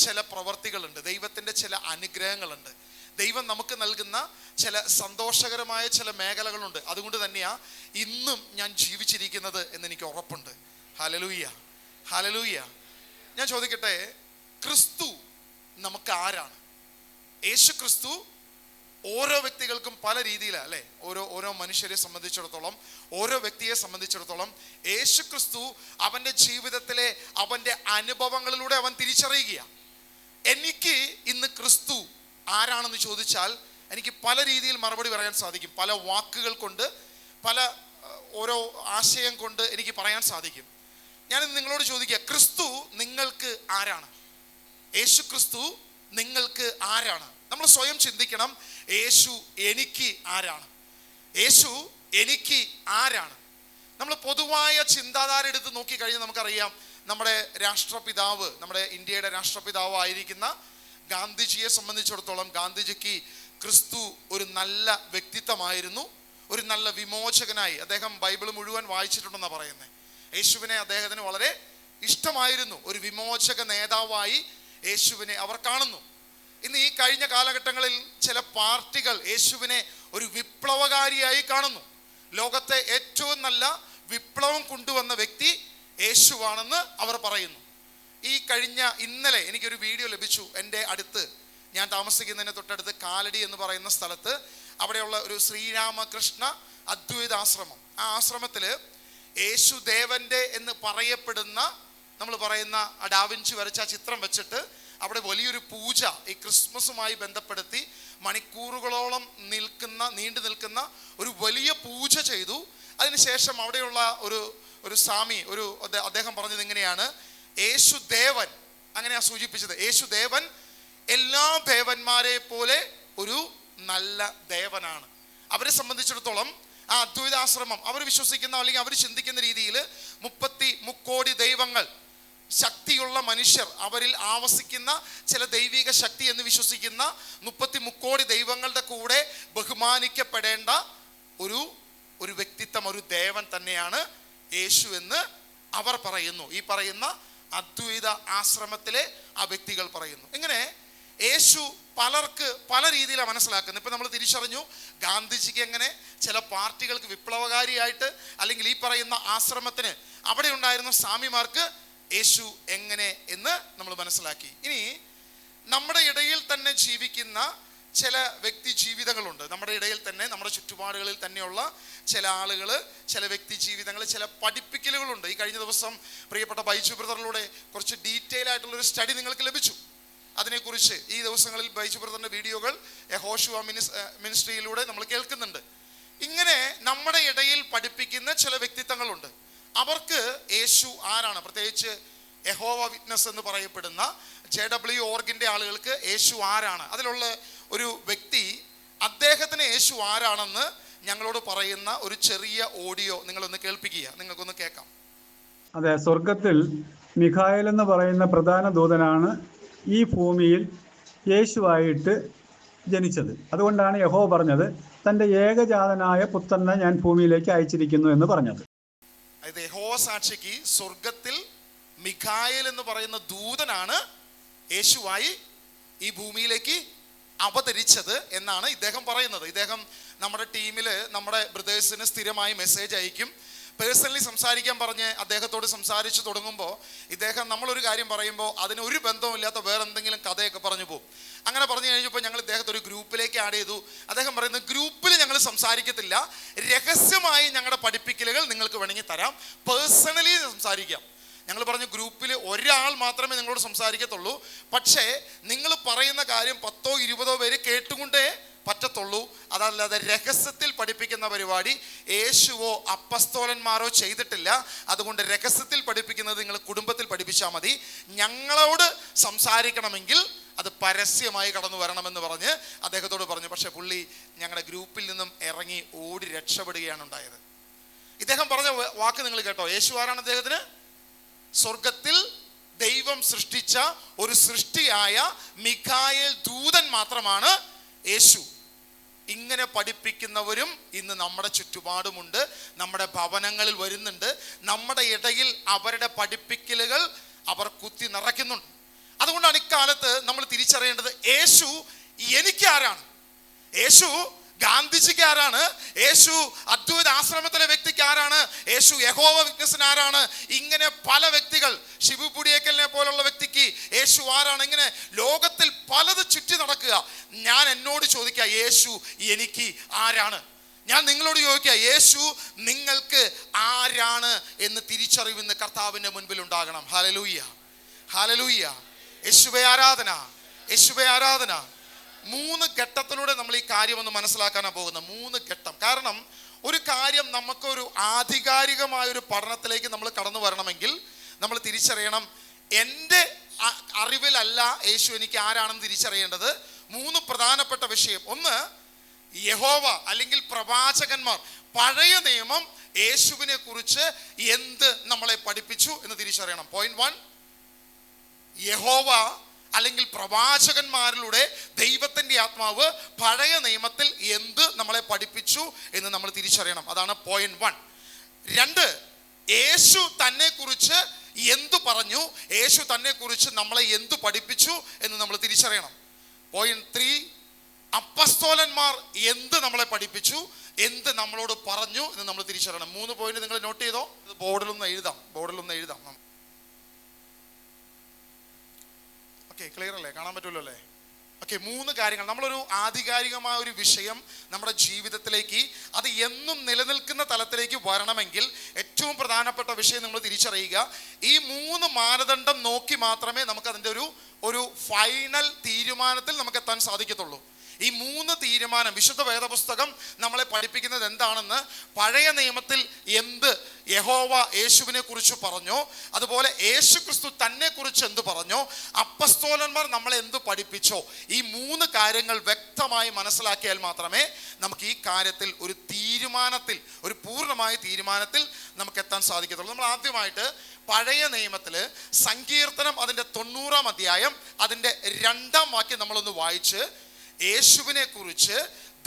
ചില പ്രവർത്തികളുണ്ട്, ദൈവത്തിൻ്റെ ചില അനുഗ്രഹങ്ങളുണ്ട്, ദൈവം നമുക്ക് നൽകുന്ന ചില സന്തോഷകരമായ ചില മേഖലകളുണ്ട്. അതുകൊണ്ട് തന്നെയാണ് ഇന്നും ഞാൻ ജീവിച്ചിരിക്കുന്നത് എന്നെനിക്ക് ഉറപ്പുണ്ട്. Hallelujah, hallelujah. ഞാൻ ചോദിക്കട്ടെ, ക്രിസ്തു നമുക്ക് ആരാണ്? യേശു ക്രിസ്തു ഓരോ വ്യക്തികൾക്കും പല രീതിയിലാണ് അല്ലേ? ഓരോ മനുഷ്യരെ സംബന്ധിച്ചിടത്തോളം, ഓരോ വ്യക്തിയെ സംബന്ധിച്ചിടത്തോളം യേശു ക്രിസ്തു അവൻ്റെ ജീവിതത്തിലെ അവൻ്റെ അനുഭവങ്ങളിലൂടെ അവൻ തിരിച്ചറിയുകയാണ്. എനിക്ക് ഇന്ന് ക്രിസ്തു ആരാണെന്ന് ചോദിച്ചാൽ എനിക്ക് പല രീതിയിൽ മറുപടി പറയാൻ സാധിക്കും. പല വാക്കുകൾ കൊണ്ട്, പല ഓരോ ആശയം കൊണ്ട് എനിക്ക് പറയാൻ സാധിക്കും. ഞാൻ നിങ്ങളോട് ചോദിക്കുക, ക്രിസ്തു നിങ്ങൾക്ക് ആരാണ്? യേശു ക്രിസ്തു നിങ്ങൾക്ക് ആരാണ്? നമ്മൾ സ്വയം ചിന്തിക്കണം, യേശു എനിക്ക് ആരാണ്? യേശു എനിക്ക് ആരാണ്? നമ്മൾ പൊതുവായ ചിന്താധാര എടുത്ത് നോക്കിക്കഴിഞ്ഞാൽ നമുക്കറിയാം, നമ്മുടെ രാഷ്ട്രപിതാവ്, നമ്മുടെ ഇന്ത്യയുടെ രാഷ്ട്രപിതാവ് ആയിരിക്കുന്ന ഗാന്ധിജിയെ സംബന്ധിച്ചിടത്തോളം ഗാന്ധിജിക്ക് ക്രിസ്തു ഒരു നല്ല വ്യക്തിത്വമായിരുന്നു, ഒരു നല്ല വിമോചകനായി. അദ്ദേഹം ബൈബിൾ മുഴുവൻ വായിച്ചിട്ടുണ്ടെന്നാണ് പറയുന്നത്. യേശുവിനെ അദ്ദേഹത്തിന് വളരെ ഇഷ്ടമായിരുന്നു. ഒരു വിമോചക നേതാവായി യേശുവിനെ അവർ കാണുന്നു. ഇന്ന് ഈ കഴിഞ്ഞ കാലഘട്ടങ്ങളിൽ ചില പാർട്ടികൾ യേശുവിനെ ഒരു വിപ്ലവകാരിയായി കാണുന്നു. ലോകത്തെ ഏറ്റവും നല്ല വിപ്ലവം കൊണ്ടുവന്ന വ്യക്തി യേശുവാണെന്ന് അവർ പറയുന്നു. ഈ ഇന്നലെ എനിക്കൊരു വീഡിയോ ലഭിച്ചു. എൻ്റെ അടുത്ത്, ഞാൻ താമസിക്കുന്നതിന് തൊട്ടടുത്ത് കാലടി എന്ന് പറയുന്ന സ്ഥലത്ത്, അവിടെയുള്ള ഒരു ശ്രീരാമകൃഷ്ണ അദ്വൈത ആശ്രമം. ആ ആശ്രമത്തിൽ യേശുദേവൻ്റെ എന്ന് പറയപ്പെടുന്ന, നമ്മൾ പറയുന്ന ഡാവിഞ്ചി വരച്ച ആ ചിത്രം വെച്ചിട്ട് അവിടെ വലിയൊരു പൂജ ഈ ക്രിസ്മസുമായി ബന്ധപ്പെടുത്തി മണിക്കൂറുകളോളം നീണ്ടു നിൽക്കുന്ന ഒരു വലിയ പൂജ ചെയ്തു. അതിനുശേഷം അവിടെയുള്ള ഒരു സ്വാമി, അദ്ദേഹം പറഞ്ഞത് ഇങ്ങനെയാണ്, യേശുദേവൻ, അങ്ങനെയാണ് സൂചിപ്പിച്ചത്, യേശുദേവൻ എല്ലാ ദേവന്മാരെ പോലെ ഒരു നല്ല ദേവനാണ്. അവരെ സംബന്ധിച്ചിടത്തോളം ആ അദ്വൈതാശ്രമം അവർ വിശ്വസിക്കുന്ന, അല്ലെങ്കിൽ അവർ ചിന്തിക്കുന്ന രീതിയിൽ 33 കോടി ദൈവങ്ങൾ, ശക്തിയുള്ള മനുഷ്യർ, അവരിൽ ആവസിക്കുന്ന ചില ദൈവിക ശക്തി എന്ന് വിശ്വസിക്കുന്ന 33 കോടി ദൈവങ്ങളുടെ കൂടെ ബഹുമാനിക്കപ്പെടേണ്ട ഒരു വ്യക്തിത്വം, ഒരു ദേവൻ തന്നെയാണ് യേശു എന്ന് അവർ പറയുന്നു. ഈ പറയുന്ന അദ്വൈത ആശ്രമത്തിലെ ആ വ്യക്തികൾ പറയുന്നു. ഇങ്ങനെ യേശു പലർക്ക് പല രീതിയിലാണ് മനസ്സിലാക്കുന്നത്. ഇപ്പം നമ്മൾ തിരിച്ചറിഞ്ഞു, ഗാന്ധിജിക്ക് എങ്ങനെ ചില പാർട്ടികൾക്ക് വിപ്ലവകാരിയായിട്ട്, അല്ലെങ്കിൽ ഈ പറയുന്ന ആശ്രമത്തിന് അവിടെ ഉണ്ടായിരുന്ന സ്വാമിമാർക്ക് യേശു എങ്ങനെ എന്ന് നമ്മൾ മനസ്സിലാക്കി. ഇനി നമ്മുടെ ഇടയിൽ തന്നെ ജീവിക്കുന്ന ചില വ്യക്തി ജീവിതങ്ങളുണ്ട്. നമ്മുടെ ഇടയിൽ തന്നെ, നമ്മുടെ ചുറ്റുപാടുകളിൽ തന്നെയുള്ള ചില ആളുകൾ, ചില വ്യക്തി ജീവിതങ്ങൾ, ചില പഠിപ്പിക്കലുകളുണ്ട്. ഈ കഴിഞ്ഞ ദിവസം പ്രിയപ്പെട്ട ബൈജു ബ്രദറിലൂടെ കുറച്ച് ഡീറ്റെയിൽ ആയിട്ടുള്ളൊരു സ്റ്റഡി നിങ്ങൾക്ക് ലഭിച്ചു. അതിനെക്കുറിച്ച് ഈ ദിവസങ്ങളിൽ ബൈജു ബ്രദറിൻ്റെ വീഡിയോകൾ യഹോശുവ മിനിസ്ട്രിയിലൂടെ നമ്മൾ കേൾക്കുന്നുണ്ട്. ഇങ്ങനെ നമ്മുടെ ഇടയിൽ പഠിപ്പിക്കുന്ന ചില വ്യക്തിത്വങ്ങളുണ്ട്. അവർക്ക് യേശു ആരാണ്? പ്രത്യേകിച്ച് യഹോവ വിറ്റ്നസ് എന്ന് പറയപ്പെടുന്ന JW ഓർഗിൻ്റെ ആളുകൾക്ക് യേശു ആരാണ്? അതിലുള്ള ഒരു വ്യക്തി, അദ്ദേഹത്തിന് യേശു ആരാണെന്ന് ഞങ്ങളോട് പറയുന്ന ഒരു ചെറിയ ഓഡിയോ നിങ്ങളൊന്ന് കേൾപ്പിക്കുക, നിങ്ങൾക്കൊന്ന് കേൾക്കാം. അതെ, സ്വർഗത്തിൽ മിഖായേൽ എന്ന് പറയുന്ന പ്രധാന ദൂതനാണ് ഈ ഭൂമിയിൽ യേശുവായിട്ട് ജനിച്ചത്. അതുകൊണ്ടാണ് യഹോവ പറഞ്ഞത്, തൻ്റെ ഏകജാതനായ പുത്രനെ ഞാൻ ഭൂമിയിലേക്ക് അയച്ചിരിക്കുന്നു എന്ന് പറഞ്ഞത്. അതായത് യഹോവ സാക്ഷിക്ക് സ്വർഗത്തിൽ മിഖായേൽ എന്ന് പറയുന്ന ദൂതനാണ് യേശുവായി ഈ ഭൂമിയിലേക്ക് അവതരിച്ചത് എന്നാണ് ഇദ്ദേഹം പറയുന്നത്. ഇദ്ദേഹം നമ്മുടെ ടീമിൽ നമ്മുടെ ബ്രദേഴ്സിന് സ്ഥിരമായി മെസ്സേജ് അയക്കും. പേഴ്സണലി സംസാരിക്കാൻ പറഞ്ഞ് അദ്ദേഹത്തോട് സംസാരിച്ച് തുടങ്ങുമ്പോൾ ഇദ്ദേഹം നമ്മളൊരു കാര്യം പറയുമ്പോൾ അതിന് ഒരു ബന്ധവുമില്ലാത്ത വേറെ എന്തെങ്കിലും കഥയൊക്കെ പറഞ്ഞു പോകും. അങ്ങനെ പറഞ്ഞു കഴിഞ്ഞപ്പോൾ ഞങ്ങൾ ഇദ്ദേഹത്തെ ഒരു ഗ്രൂപ്പിലേക്ക് ആഡ് ചെയ്തു. അദ്ദേഹം പറയുന്നത്, ഗ്രൂപ്പിൽ ഞങ്ങൾ സംസാരിക്കത്തില്ല, രഹസ്യമായി ഞങ്ങളുടെ പഠിപ്പിക്കലുകൾ നിങ്ങൾക്ക് വേണമെങ്കിൽ തരാം, പേഴ്സണലി സംസാരിക്കാം. ഞങ്ങൾ പറഞ്ഞു, ഗ്രൂപ്പിൽ ഒരാൾ മാത്രമേ നിങ്ങളോട് സംസാരിക്കത്തുള്ളൂ, പക്ഷേ നിങ്ങൾ പറയുന്ന കാര്യം 10 or 20 പേര് കേട്ടുകൊണ്ടേ പറ്റത്തുള്ളൂ. അതല്ലാതെ രഹസ്യത്തിൽ പഠിപ്പിക്കുന്ന പരിപാടി യേശുവോ അപ്പസ്തോലന്മാരോ ചെയ്തിട്ടില്ല. അതുകൊണ്ട് രഹസ്യത്തിൽ പഠിപ്പിക്കുന്നത് നിങ്ങൾ കുടുംബത്തിൽ പഠിപ്പിച്ചാൽ മതി. ഞങ്ങളോട് സംസാരിക്കണമെങ്കിൽ അത് പരസ്യമായി കടന്നു വരണമെന്ന് പറഞ്ഞ് അദ്ദേഹത്തോട് പറഞ്ഞു. പക്ഷേ പുള്ളി ഞങ്ങളുടെ ഗ്രൂപ്പിൽ നിന്നും ഇറങ്ങി ഓടി രക്ഷപ്പെടുകയാണ് ഉണ്ടായത്. ഇദ്ദേഹം പറഞ്ഞ വാക്ക് നിങ്ങൾ കേട്ടോ. യേശു ആരാണ് അദ്ദേഹത്തിന്? സ്വർഗത്തിൽ ദൈവം സൃഷ്ടിച്ച ഒരു സൃഷ്ടിയായ മിഖായേൽ ദൂതൻ മാത്രമാണ് യേശു. ഇങ്ങനെ പഠിപ്പിക്കുന്നവരും ഇന്ന് നമ്മുടെ ചുറ്റുപാടുമുണ്ട്, നമ്മുടെ ഭവനങ്ങളിൽ വരുന്നുണ്ട്. നമ്മുടെ ഇടയിൽ അവരുടെ പഠിപ്പിക്കലുകൾ അവർ കുത്തി നിറയ്ക്കുന്നുണ്ട്. അതുകൊണ്ടാണ് ഇക്കാലത്ത് നമ്മൾ തിരിച്ചറിയേണ്ടത്, യേശു എനിക്ക് ആരാണ്, യേശു ഗാന്ധിജിക്ക് ആരാണ്, യേശു അദ്വൈത ആശ്രമത്തിലെ വ്യക്തിക്ക് ആരാണ്, യേശു യഹോവ വിറ്റ്നസിന് ആരാണ്, ഇങ്ങനെ പല വ്യക്തികൾ, ഷിബു പുടിയേക്കലിനെ പോലുള്ള വ്യക്തിക്ക് യേശു ആരാണ്, ഇങ്ങനെ ലോകത്തിൽ പലത് ചുറ്റി നടക്കുക. ഞാൻ എന്നോട് ചോദിക്കുക, യേശു എനിക്ക് ആരാണ്? ഞാൻ നിങ്ങളോട് ചോദിക്കുക, യേശു നിങ്ങൾക്ക് ആരാണ് എന്ന് തിരിച്ചറിവിന്ന് കർത്താവിൻ്റെ മുൻപിൽ ഉണ്ടാകണം. Hallelujah, hallelujah. യേശുവേ ആരാധന, യേശുവേ ആരാധന. 3 ഘട്ടത്തിലൂടെ നമ്മൾ ഈ കാര്യം ഒന്ന് മനസ്സിലാക്കാനാണ് പോകുന്നത്. 3 ഘട്ടം. കാരണം ഒരു കാര്യം നമുക്കൊരു ആധികാരികമായൊരു പഠനത്തിലേക്ക് നമ്മൾ കടന്നു വരണമെങ്കിൽ നമ്മൾ തിരിച്ചറിയണം, എൻ്റെ അറിവിലല്ല യേശു എനിക്ക് ആരാണെന്ന് തിരിച്ചറിയേണ്ടത് 3 പ്രധാനപ്പെട്ട വിഷയം. ഒന്ന്, യഹോവ അല്ലെങ്കിൽ പ്രവാചകന്മാർ, പഴയ നിയമം യേശുവിനെ കുറിച്ച് എന്ത് നമ്മളെ പഠിപ്പിച്ചു എന്ന് തിരിച്ചറിയണം. പോയിന്റ് 1, യഹോവ അല്ലെങ്കിൽ പ്രവാചകന്മാരിലൂടെ ദൈവത്തിൻ്റെ ആത്മാവ് പഴയ നിയമത്തിൽ എന്ത് നമ്മളെ പഠിപ്പിച്ചു എന്ന് നമ്മൾ തിരിച്ചറിയണം. അതാണ് പോയിന്റ് 1. 2, യേശു തന്നെ കുറിച്ച് എന്തു പറഞ്ഞു, യേശു തന്നെ കുറിച്ച് നമ്മളെ എന്തു പഠിപ്പിച്ചു എന്ന് നമ്മൾ തിരിച്ചറിയണം. പോയിന്റ് 3, അപ്പസ്തോലന്മാർ എന്ത് നമ്മളെ പഠിപ്പിച്ചു, എന്ത് നമ്മളോട് പറഞ്ഞു എന്ന് നമ്മൾ തിരിച്ചറിയണം. 3 പോയിന്റ് നിങ്ങൾ നോട്ട് ചെയ്തോ? ബോർഡിലൊന്ന് എഴുതാം. ഓക്കെ, ക്ലിയർ അല്ലേ? കാണാൻ പറ്റുമല്ലോ അല്ലേ? ഓക്കെ, 3 കാര്യങ്ങൾ. നമ്മളൊരു ആധികാരികമായ ഒരു വിഷയം നമ്മുടെ ജീവിതത്തിലേക്ക്, അത് എന്നും നിലനിൽക്കുന്ന തലത്തിലേക്ക് വരണമെങ്കിൽ ഏറ്റവും പ്രധാനപ്പെട്ട വിഷയം നമ്മൾ തിരിച്ചറിയുക, ഈ 3 മാനദണ്ഡം നോക്കി മാത്രമേ നമുക്ക് അതിൻ്റെ ഒരു ഫൈനൽ തീരുമാനത്തിൽ നമുക്ക് എത്താൻ സാധിക്കത്തുള്ളൂ. ഈ 3 തീരുമാനം വിശുദ്ധ വേദപുസ്തകം നമ്മളെ പഠിപ്പിക്കുന്നത് എന്താണെന്ന്, പഴയ നിയമത്തിൽ എന്ത് യഹോവ യേശുവിനെ കുറിച്ച് പറഞ്ഞോ, അതുപോലെ യേശു ക്രിസ്തു തന്നെ കുറിച്ച് എന്ത് പറഞ്ഞോ, അപ്പസ്തോലന്മാർ നമ്മളെ എന്ത് പഠിപ്പിച്ചോ, ഈ 3 കാര്യങ്ങൾ വ്യക്തമായി മനസ്സിലാക്കിയാൽ മാത്രമേ നമുക്ക് ഈ കാര്യത്തിൽ ഒരു തീരുമാനത്തിൽ, ഒരു പൂർണ്ണമായ തീരുമാനത്തിൽ നമുക്ക് എത്താൻ സാധിക്കത്തുള്ളൂ. നമ്മൾ ആദ്യമായിട്ട് പഴയ നിയമത്തിൽ സങ്കീർത്തനം അതിൻ്റെ 90-ാം അധ്യായം അതിൻ്റെ 2-ാം വാക്യം നമ്മളൊന്ന് വായിച്ച് യേശുവിനെ കുറിച്ച്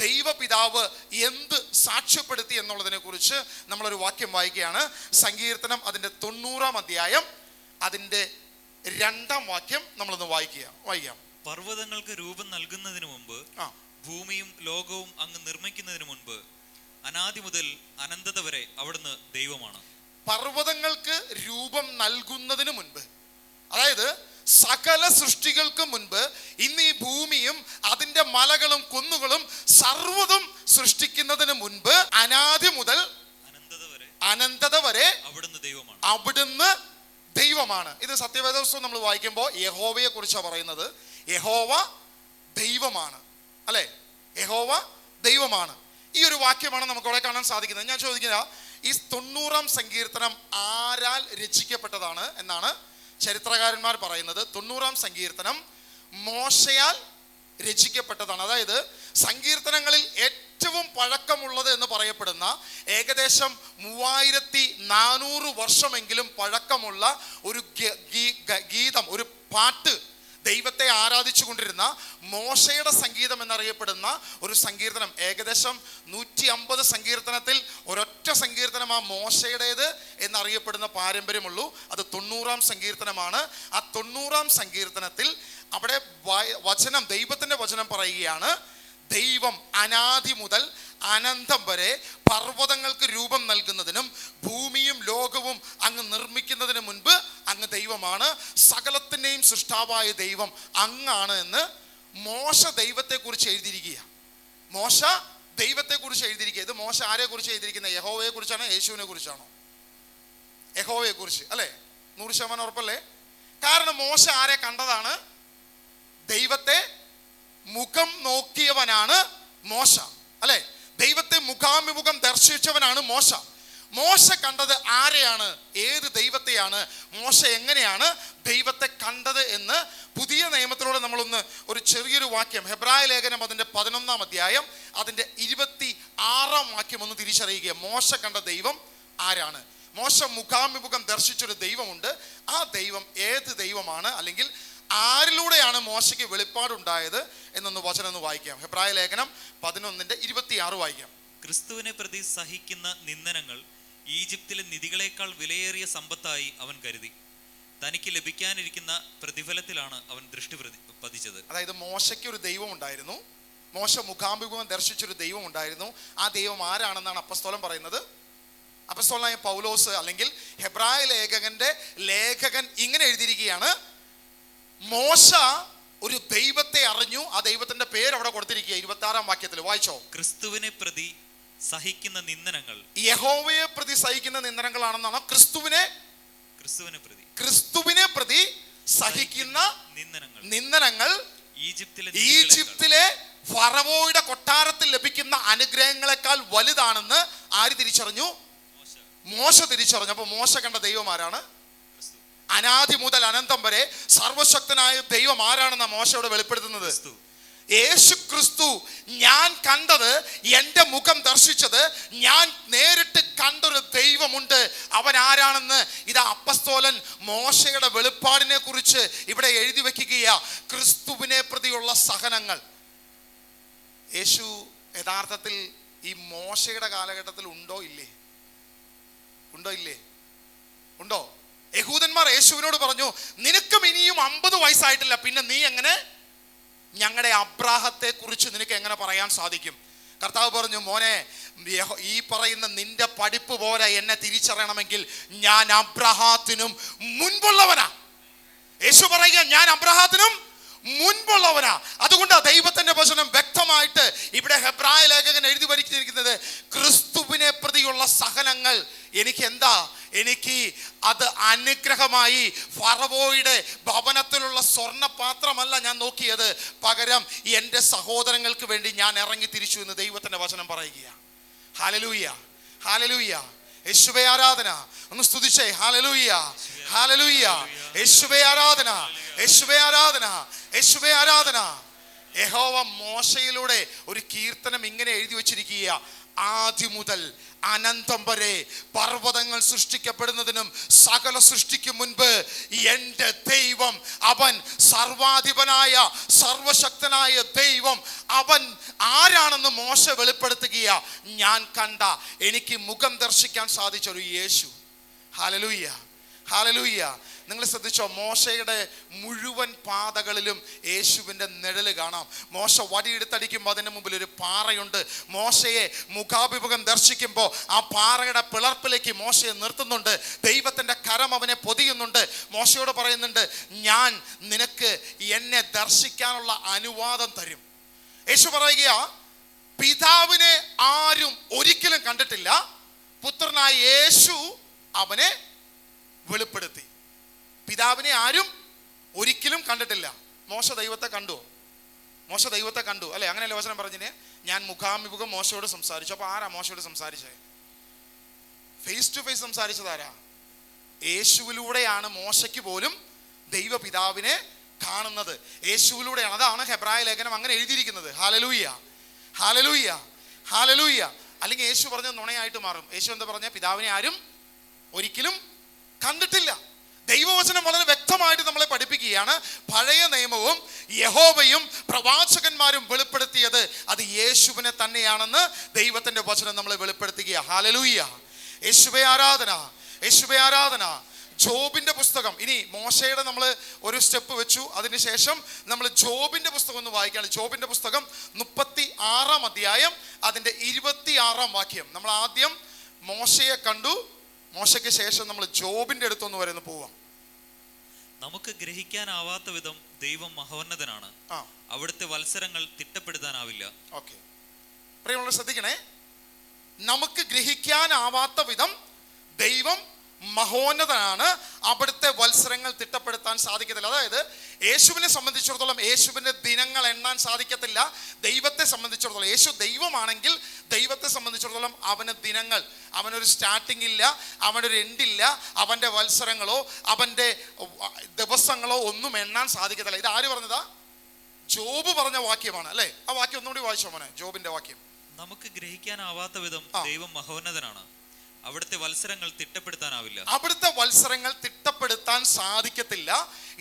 ദൈവപിതാവ് എന്ത് സാക്ഷ്യപ്പെടുത്തി എന്നുള്ളതിനെ കുറിച്ച് നമ്മളൊരു വാക്യം വായിക്കുകയാണ്. സങ്കീർത്തനം അതിൻ്റെ 90-ാം അധ്യായം അതിൻ്റെ 2-ാം വാക്യം നമ്മളൊന്ന് വായിക്കാം. പർവ്വതങ്ങൾക്ക് രൂപം നൽകുന്നതിന് മുമ്പ്, ഭൂമിയും ലോകവും അങ്ങ് നിർമ്മിക്കുന്നതിന് മുൻപ്, അനാദി മുതൽ അനന്തത വരെ അവിടുന്ന് ദൈവമാണ്. പർവ്വതങ്ങൾക്ക് രൂപം നൽകുന്നതിന് മുൻപ്, അതായത് സകല സൃഷ്ടികൾക്ക് മുൻപ്, ഇന്ന് ഈ ഭൂമിയും അതിൻ്റെ മലകളും കുന്നുകളും സർവ്വതും സൃഷ്ടിക്കുന്നതിന് മുൻപ്, അനാദി മുതൽ അനന്തത വരെ അവിടുന്ന് ദൈവമാണ്. ഇത് സത്യവേദപുസ്തകം നമ്മൾ വായിക്കുമ്പോൾ യഹോവയെ കുറിച്ചാണ് പറയുന്നത്. യഹോവ ദൈവമാണ്, അല്ലെ? യഹോവ ദൈവമാണ്. ഈ ഒരു വാക്യമാണ് നമുക്ക് അവിടെ കാണാൻ സാധിക്കുന്നത്. ഞാൻ ചോദിക്കുക, ഈ 90-ാം സങ്കീർത്തനം ആരാൽ രചിക്കപ്പെട്ടതാണ് എന്നാണ് ചരിത്രകാരന്മാർ പറയുന്നത്. 90-ാം സങ്കീർത്തനം മോശയാൽ രചിക്കപ്പെട്ടതാണ്. അതായത് സങ്കീർത്തനങ്ങളിൽ ഏറ്റവും പഴക്കമുള്ളത് എന്ന് പറയപ്പെടുന്ന ഏകദേശം 3400 വർഷമെങ്കിലും പഴക്കമുള്ള ഒരു ഗീതം, ഒരു പാട്ട്, ദൈവത്തെ ആരാധിച്ചു കൊണ്ടിരുന്ന മോശയുടെ സംഗീതം എന്നറിയപ്പെടുന്ന ഒരു സങ്കീർത്തനം, ഏകദേശം 150 സങ്കീർത്തനത്തിൽ ഒരൊറ്റ സങ്കീർത്തനം ആ മോശയുടേത് എന്നറിയപ്പെടുന്ന പാരമ്പര്യമുള്ളൂ. അത് 90-ാം സങ്കീർത്തനമാണ്. ആ 90-ാം സങ്കീർത്തനത്തിൽ അവിടെ വചനം, ദൈവത്തിൻ്റെ വചനം പറയുകയാണ്, ദൈവം അനാദി മുതൽ അനന്തം വരെ പർവ്വതങ്ങൾക്ക് രൂപം നൽകുന്നതിനും ഭൂമിയും ലോകവും അങ്ങ് നിർമ്മിക്കുന്നതിന് മുൻപ് അങ്ങ് ദൈവമാണ്. സകലത്തിൻ്റെയും സൃഷ്ടാവായ ദൈവം അങ്ങാണ് എന്ന് മോശ ദൈവത്തെക്കുറിച്ച് എഴുതിയിരിക്കുക. മോശ ദൈവത്തെക്കുറിച്ച് എഴുതിയിരിക്കുക. ഇത് മോശ ആരെ കുറിച്ച് എഴുതിയിരിക്കുന്നത്? യഹോവയെ കുറിച്ചാണോ യേശുവിനെ കുറിച്ചാണോ? യഹോവയെ കുറിച്ച്, അല്ലേ? 100% ഉറപ്പല്ലേ? കാരണം മോശ ആരെ കണ്ടതാണ്? ദൈവത്തെ മുഖം നോക്കിയവനാണ് മോശ, അല്ലെ? ദൈവത്തെ മുഖാഭിമുഖം ദർശിച്ചവനാണ് മോശ. മോശ കണ്ടത് ആരെയാണ്? ഏത് ദൈവത്തെയാണ്? മോശ എങ്ങനെയാണ് ദൈവത്തെ കണ്ടത് എന്ന് പുതിയ നിയമത്തിലൂടെ നമ്മളൊന്ന് ഒരു ചെറിയൊരു വാക്യം, ഹെബ്രായ ലേഖനം അതിൻ്റെ 11-ാം അധ്യായം അതിൻ്റെ 26-ാം വാക്യം ഒന്ന് തിരിച്ചറിയുക. മോശ കണ്ട ദൈവം ആരാണ്? മോശ മുഖാഭിമുഖം ദർശിച്ചൊരു ദൈവമുണ്ട്. ആ ദൈവം ഏത് ദൈവമാണ്, അല്ലെങ്കിൽ ആരിലൂടെയാണ് മോശയ്ക്ക് വെളിപ്പാടുണ്ടായത് എന്നൊന്ന് വചനം ഒന്ന് വായിക്കാം. ഹെബ്രായ ലേഖനം 11-ന്റെ 26 വായിക്കാം. ക്രിസ്തുവിനെ പ്രതി സഹിക്കുന്ന നിന്ദനങ്ങൾ ഈജിപ്തിലെ നിധികളെക്കാൾ വിലയേറിയ സമ്പത്തായി അവൻ കരുതി. തനിക്ക് ലഭിക്കാനിരിക്കുന്ന പ്രതിഫലത്തിലാണ് അവൻ ദൃഷ്ടി പതിച്ചത്. അതായത് മോശയ്ക്ക് ഒരു ദൈവം ഉണ്ടായിരുന്നു, മോശ മുഖാമുഖം ദർശിച്ചൊരു ദൈവം ഉണ്ടായിരുന്നു. ആ ദൈവം ആരാണെന്നാണ് അപ്പസ്തോലൻ പറയുന്നത്. അപ്പസ്തോലനായ പൗലോസ് അല്ലെങ്കിൽ ഹെബ്രായ ലേഖകൻ ഇങ്ങനെ എഴുതിയിരിക്കുകയാണ്, മോശ ഒരു ദൈവത്തെ അറിഞ്ഞു. ആ ദൈവത്തിന്റെ പേര് അവിടെ കൊടുത്തിരിക്കുക 26-ാം വാക്യത്തിൽ. വായിച്ചോ. ക്രിസ്തുവിനെ പ്രതി സഹിക്കുന്ന നിന്ദനങ്ങൾ. യഹോവയെ പ്രതി സഹിക്കുന്ന നിന്ദനങ്ങളാണെന്നാണ്. ക്രിസ്തുവിനെ പ്രതി സഹിക്കുന്ന നിന്ദനങ്ങൾ ഈജിപ്തിലെ ഫറവോയുടെ കൊട്ടാരത്തിൽ ലഭിക്കുന്ന അനുഗ്രഹങ്ങളെക്കാൾ വലുതാണെന്ന് ആര് തിരിച്ചറിഞ്ഞു? മോശ തിരിച്ചറിഞ്ഞു. അപ്പൊ മോശ കണ്ട ദൈവം ആരാണ്? അനാദി മുതൽ അനന്തം വരെ സർവശക്തനായ ദൈവം ആരാണെന്ന മോശയോട് വെളിപ്പെടുത്തുന്നത്? യേശു ക്രിസ്തു. ഞാൻ കണ്ടത്, എൻ്റെ മുഖം ദർശിച്ചത്, ഞാൻ നേരിട്ട് കണ്ടൊരു ദൈവമുണ്ട്. അവൻ ആരാണെന്ന് ഇതാ അപ്പസ്തോലൻ മോശയുടെ വെളിപ്പാടിനെ കുറിച്ച് ഇവിടെ എഴുതി വെക്കുകയാ. ക്രിസ്തുവിനെ പ്രതിയുള്ള സഹനങ്ങൾ. യേശു യഥാർത്ഥത്തിൽ ഈ മോശയുടെ കാലഘട്ടത്തിൽ ഉണ്ടോ ഇല്ലേ? ഉണ്ടോ? യഹൂദന്മാർ യേശുവിനോട് പറഞ്ഞു, നിനക്കും ഇനിയും 50 വയസ്സായിട്ടില്ല, പിന്നെ നീ എങ്ങനെ ഞങ്ങളുടെ അബ്രാഹത്തെ കുറിച്ച് നിനക്ക് എങ്ങനെ പറയാൻ സാധിക്കും? കർത്താവ് പറഞ്ഞു, മോനെ, ഈ പറയുന്ന നിന്റെ പഠിപ്പ് പോലെ എന്നെ തിരിച്ചറിയണമെങ്കിൽ ഞാൻ അബ്രാഹത്തിനും മുൻപുള്ളവനാ. യേശു പറയുക, ഞാൻ അബ്രാഹത്തിനും മുൻപുള്ളവനാ. അതുകൊണ്ട് ദൈവത്തിന്റെ വചനം വ്യക്തമായിട്ട് ഇവിടെ ഹെബ്രായ ലേഖകൻ എഴുതി വരിച്ചിരിക്കുന്നത്, ക്രിസ്തുവിനെ പ്രതിയുള്ള സഹനങ്ങൾ എനിക്ക് അത് അനുഗ്രഹമായി. ഫറവോയുടെ ഭവനത്തിലുള്ള സ്വർണ്ണപാത്രമല്ല ഞാൻ നോക്കിയത്, പകരം എൻ്റെ സഹോദരങ്ങൾക്ക് വേണ്ടി ഞാൻ ഇറങ്ങി തിരിച്ചു എന്ന് ദൈവത്തിന്റെ വചനം പറയുകയാണ്. Hallelujah, hallelujah. യേശുവേ ആരാധന. ഒന്ന് സ്തുതിച്ചേ. Hallelujah, hallelujah. യേശുവേ ആരാധന, യേശുവേ ആരാധന, യേശുവേ ആരാധന. യഹോവ മോശയിലൂടെ ഒരു കീർത്തനം ഇങ്ങനെ എഴുതി വച്ചിരിക്കുക, ആദി മുതൽ അനന്തം വരെ പർവ്വതങ്ങൾ സൃഷ്ടിക്കപ്പെടുന്നതിനും സകല സൃഷ്ടിക്കും മുൻപ് എൻ്റെ ദൈവം, അവൻ സർവാധിപനായ സർവശക്തനായ ദൈവം, അവൻ ആരാണെന്ന് മോശ വെളിപ്പെടുത്തുകയാ. ഞാൻ കണ്ട, എനിക്ക് മുഖം ദർശിക്കാൻ സാധിച്ച ഒരു യേശു. Hallelujah, hallelujah. നിങ്ങൾ ശ്രദ്ധിച്ചോ, മോശയുടെ മുഴുവൻ പാതകളിലും യേശുവിൻ്റെ നിഴല് കാണാം. മോശ വടിയെടുത്തടിക്കുമ്പോൾ അതിന് മുമ്പിൽ ഒരു പാറയുണ്ട്. മോശയെ മുഖാഭിമുഖം ദർശിക്കുമ്പോൾ ആ പാറയുടെ പിളർപ്പിലേക്ക് മോശയെ നിർത്തുന്നുണ്ട്. ദൈവത്തിൻ്റെ കരം അവനെ പൊതിയുന്നുണ്ട്. മോശയോട് പറയുന്നുണ്ട്, ഞാൻ നിനക്ക് എന്നെ ദർശിക്കാനുള്ള അനുവാദം തരും. യേശു പറയുക, പിതാവിനെ ആരും ഒരിക്കലും കണ്ടിട്ടില്ല, പുത്രനായ യേശു അവനെ വെളിപ്പെടുത്തി. പിതാവിനെ ആരും ഒരിക്കലും കണ്ടിട്ടില്ല. മോശ ദൈവത്തെ കണ്ടു? മോശ ദൈവത്തെ കണ്ടു അല്ലെ? അങ്ങനെയല്ലേ വചനം പറഞ്ഞിന്, ഞാൻ മുഖാമുഖം മോശയോട് സംസാരിച്ചു. അപ്പൊ ആരാ മോശയോട് സംസാരിച്ചത്? ഫേസ് ടു ഫേസ് സംസാരിച്ചതാരാ? യേശുവിലൂടെയാണ് മോശയ്ക്ക് പോലും ദൈവപിതാവിനെ കാണുന്നത്. യേശുവിലൂടെയാണ്. അതാണ് ഹെബ്രായ ലേഖനം അങ്ങനെ എഴുതിയിരിക്കുന്നത്. Hallelujah, hallelujah, hallelujah. അല്ലെങ്കിൽ യേശു പറഞ്ഞ നുണയായിട്ട് മാറും. യേശു എന്താ പറഞ്ഞ? പിതാവിനെ ആരും ഒരിക്കലും കണ്ടിട്ടില്ല. ദൈവവചനം വളരെ വ്യക്തമായിട്ട് നമ്മളെ പഠിപ്പിക്കുകയാണ്. പഴയ നിയമവും യഹോവയും പ്രവാചകന്മാരും വെളിപ്പെടുത്തിയത് അത് യേശുവിനെ തന്നെയാണെന്ന് ദൈവത്തിന്റെ വചനം നമ്മളെ വെളിപ്പെടുത്തുക. ഹല്ലേലൂയ, യേശുവേ ആരാധന, യേശുവേ ആരാധന. ജോബിന്റെ പുസ്തകം, ഇനി മോശയുടെ നമ്മൾ ഒരു സ്റ്റെപ്പ് വെച്ചു, അതിനുശേഷം നമ്മൾ ജോബിന്റെ പുസ്തകം ഒന്ന് വായിക്കുകയാണ്. ജോബിന്റെ പുസ്തകം 36-ാം അധ്യായം അതിന്റെ 26-ാം വാക്യം. നമ്മൾ ആദ്യം മോശയെ കണ്ടു, മോശയ്ക്ക് ശേഷം നമ്മൾ ജോബിന്റെ അടുത്തൊന്ന് വരെ പോവാം. നമുക്ക് ഗ്രഹിക്കാനാവാത്ത വിധം ദൈവം മഹോന്നതനാണ്, അവിടുത്തെ വത്സരങ്ങൾ തിട്ടപ്പെടുത്താനാവില്ല. ഓക്കെ, പ്രിയമുള്ളവർ ശ്രദ്ധിക്കണേ. നമുക്ക് ഗ്രഹിക്കാനാവാത്ത വിധം ദൈവം മഹോന്നതനാണ്, അവിടുത്തെ വത്സരങ്ങൾ തിട്ടപ്പെടുത്താൻ സാധിക്കത്തില്ല. അതായത് യേശുവിനെ സംബന്ധിച്ചിടത്തോളം യേശുവിൻ്റെ ദിനങ്ങൾ എണ്ണാൻ സാധിക്കത്തില്ല. ദൈവത്തെ സംബന്ധിച്ചിടത്തോളം, യേശു ദൈവമാണെങ്കിൽ ദൈവത്തെ സംബന്ധിച്ചിടത്തോളം അവന് ദിനങ്ങൾ, അവനൊരു സ്റ്റാർട്ടിംഗ് ഇല്ല, അവനൊരു എൻഡില്ല. അവൻ്റെ വത്സരങ്ങളോ അവൻ്റെ ദിവസങ്ങളോ ഒന്നും എണ്ണാൻ സാധിക്കത്തില്ല. ഇത് ആര് പറഞ്ഞതാ? ജോബ് പറഞ്ഞ വാക്യമാണ് അല്ലേ? ആ വാക്യം ഒന്നുകൂടി വായിച്ചോ മോനെ, ജോബിന്റെ വാക്യം. നമുക്ക് ഗ്രഹിക്കാനാവാത്ത വിധം ദൈവം മഹോന്നതനാണ്, അവിടുത്തെ വത്സരങ്ങൾ തിട്ടപ്പെടുത്താനാവില്ല. അവിടുത്തെ വത്സരങ്ങൾ തിട്ടപ്പെടുത്താൻ സാധിക്കത്തില്ല.